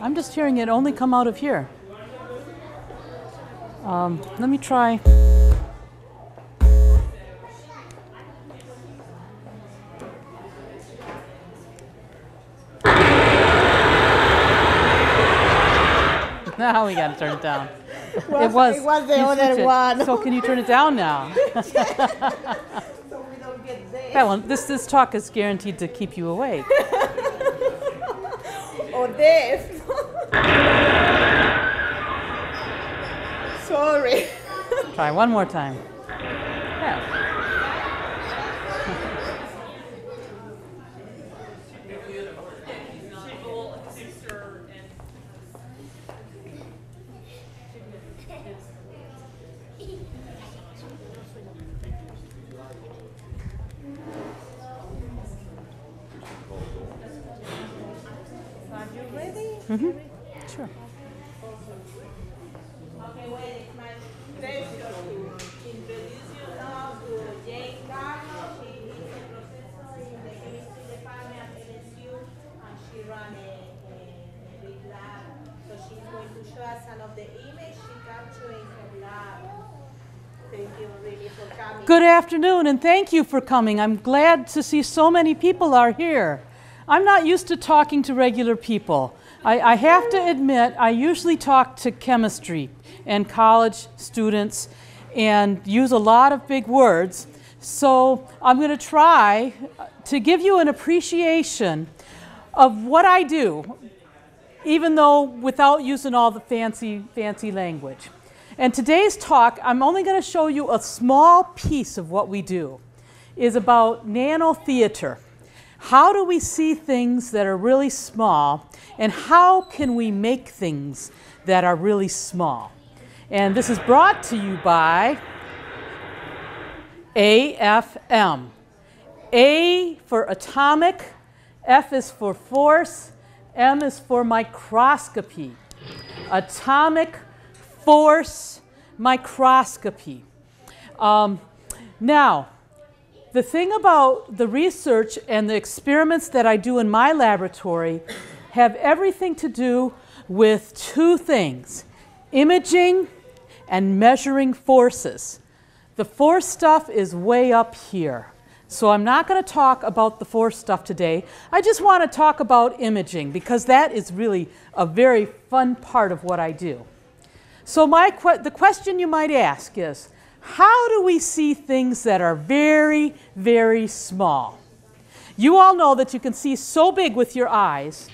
I'm just hearing it only come out of here. Let me try. Now we got to turn it down. It was the other one. So can you turn it down now? So we don't get this. That one, this talk is guaranteed to keep you awake. Or this. Sorry. Try one more time. Yeah. Mm-hmm. Sure. Okay, well, it's my pleasure to introduce you now to Jayne Garno. She is a professor in the chemistry department at LSU, and she runs a big lab. So she's going to show us some of the images she captured in her lab. Thank you really for coming. Good afternoon, and thank you for coming. I'm glad to see so many people are here. I'm not used to talking to regular people. I have to admit, I usually talk to chemistry and college students and use a lot of big words. So I'm going to try to give you an appreciation of what I do, even though without using all the fancy language. And today's talk, I'm only going to show you a small piece of what we do, is about nano theater. How do we see things that are really small, and how can we make things that are really small? And this is brought to you by AFM. A for atomic, F is for force, M is for microscopy. Atomic force microscopy. Now, the thing about the research and the experiments that I do in my laboratory have everything to do with two things: imaging and measuring forces. The force stuff is way up here. So I'm not going to talk about the force stuff today. I just want to talk about imaging because that is really a very fun part of what I do. So the question you might ask is, how do we see things that are very, very small? You all know that you can see so big with your eyes,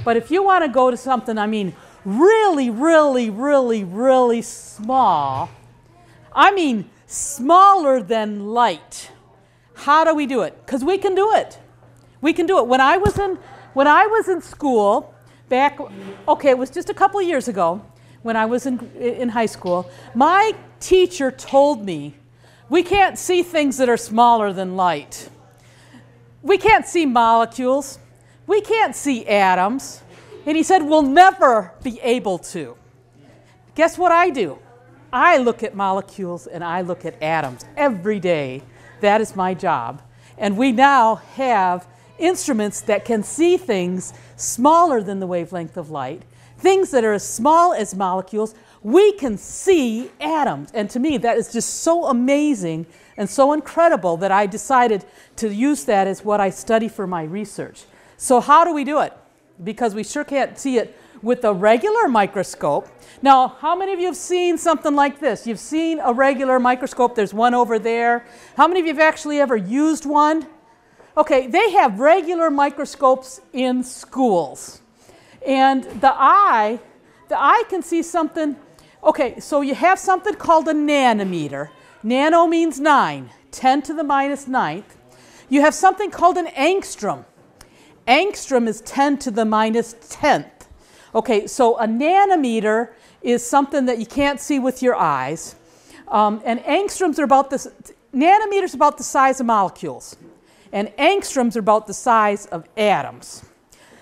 but if you want to go to something, I mean, really, really, really, really small, I mean, smaller than light. How do we do it? Because we can do it. We can do it. When I was in school, back, okay, it was just a couple of years ago, when I was in high school, my teacher told me, we can't see things that are smaller than light. We can't see molecules. We can't see atoms. And he said, we'll never be able to. Guess what I do? I look at molecules and I look at atoms every day. That is my job. And we now have instruments that can see things smaller than the wavelength of light, things that are as small as molecules. We can see atoms. And to me, that is just so amazing and so incredible that I decided to use that as what I study for my research. So how do we do it? Because we sure can't see it with a regular microscope. Now, how many of you have seen something like this? You've seen a regular microscope. There's one over there. How many of you have actually ever used one? Okay, they have regular microscopes in schools. And the eye can see something. Okay, so you have something called a nanometer. Nano means 9, 10 to the minus 9th. You have something called an angstrom. Angstrom is 10 to the minus 10th. Okay, so a nanometer is something that you can't see with your eyes. And angstroms are about this, nanometers are about the size of molecules. And angstroms are about the size of atoms.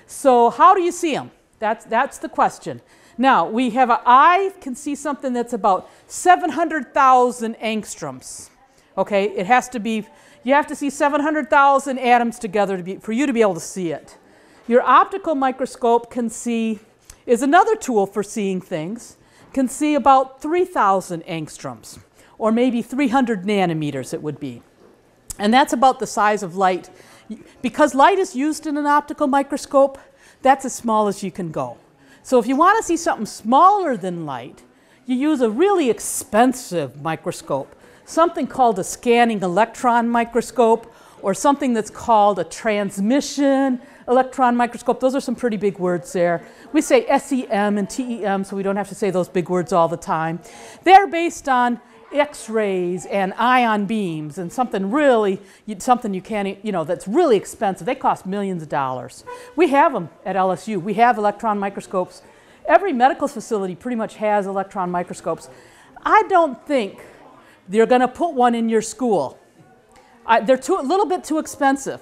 So how do you see them? That's the question. Now, we have an eye can see something that's about 700,000 angstroms. Okay, it has to be, you have to see 700,000 atoms together for you to be able to see it. Your optical microscope can see, is another tool for seeing things, can see about 3,000 angstroms, or maybe 300 nanometers it would be. And that's about the size of light. Because light is used in an optical microscope, that's as small as you can go. So if you want to see something smaller than light, you use a really expensive microscope, something called a scanning electron microscope, or something that's called a transmission electron microscope. Those are some pretty big words there. We say SEM and TEM, so we don't have to say those big words all the time. They're based on X-rays and ion beams and something really, something you can't, that's really expensive. They cost millions of dollars. We have them at LSU. We have electron microscopes. Every medical facility pretty much has electron microscopes. I don't think they're going to put one in your school. They're a little bit too expensive.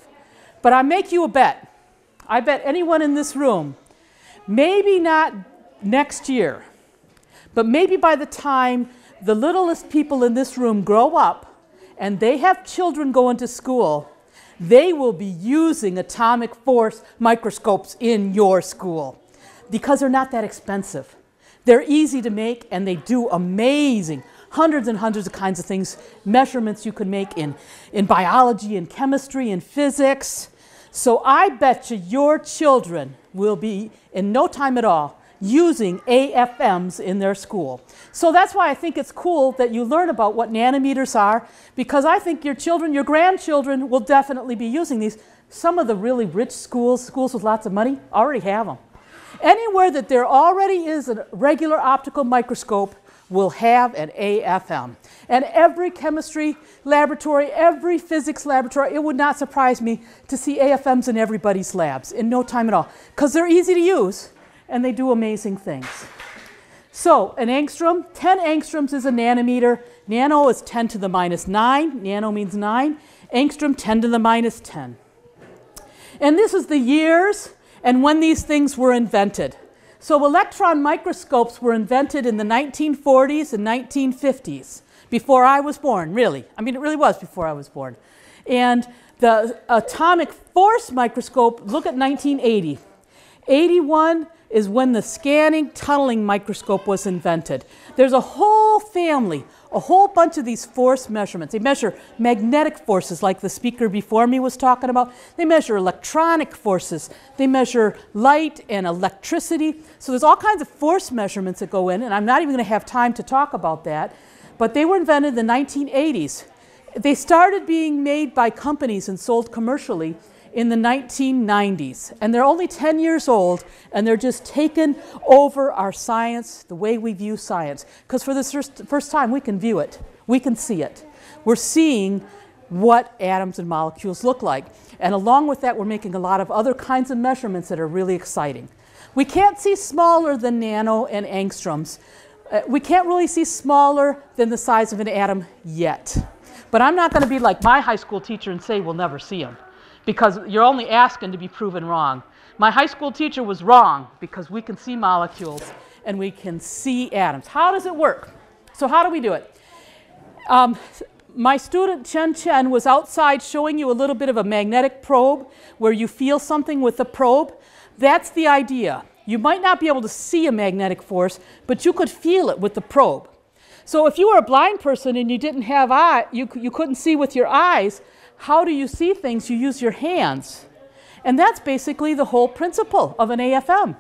But I make you a bet. I bet anyone in this room, maybe not next year, but maybe by the time the littlest people in this room grow up and they have children going to school, they will be using atomic force microscopes in your school because they're not that expensive. They're easy to make and they do amazing, hundreds and hundreds of kinds of things, measurements you can make in biology and chemistry and physics. So I bet you your children will be, in no time at all, using AFMs in their school. So that's why I think it's cool that you learn about what nanometers are, because I think your children, your grandchildren will definitely be using these. Some of the really rich schools with lots of money, already have them. Anywhere that there already is a regular optical microscope will have an AFM. And every chemistry laboratory, every physics laboratory, it would not surprise me to see AFMs in everybody's labs in no time at all, because they're easy to use and they do amazing things. So an angstrom, 10 angstroms is a nanometer. Nano is 10 to the minus 9. Nano means 9. Angstrom, 10 to the minus 10. And this is the years and when these things were invented. So electron microscopes were invented in the 1940s and 1950s, before I was born, really. I mean, it really was before I was born. And the atomic force microscope, look at 1980. 81 is when the scanning tunneling microscope was invented. There's a whole family, a whole bunch of these force measurements. They measure magnetic forces like the speaker before me was talking about. They measure electronic forces. They measure light and electricity. So there's all kinds of force measurements that go in, and I'm not even going to have time to talk about that. But they were invented in the 1980s. They started being made by companies and sold commercially in the 1990s. And they're only 10 years old, and they're just taken over our science, the way we view science. Because for the first time, we can view it. We can see it. We're seeing what atoms and molecules look like. And along with that, we're making a lot of other kinds of measurements that are really exciting. We can't see smaller than nano and angstroms. We can't really see smaller than the size of an atom yet. But I'm not going to be like my high school teacher and say we'll never see them, because you're only asking to be proven wrong. My high school teacher was wrong, because we can see molecules and we can see atoms. How does it work? So how do we do it? My student Chen was outside showing you a little bit of a magnetic probe where you feel something with the probe. That's the idea. You might not be able to see a magnetic force, but you could feel it with the probe. So if you were a blind person and you didn't have you couldn't see with your eyes, how do you see things? You use your hands. And that's basically the whole principle of an AFM.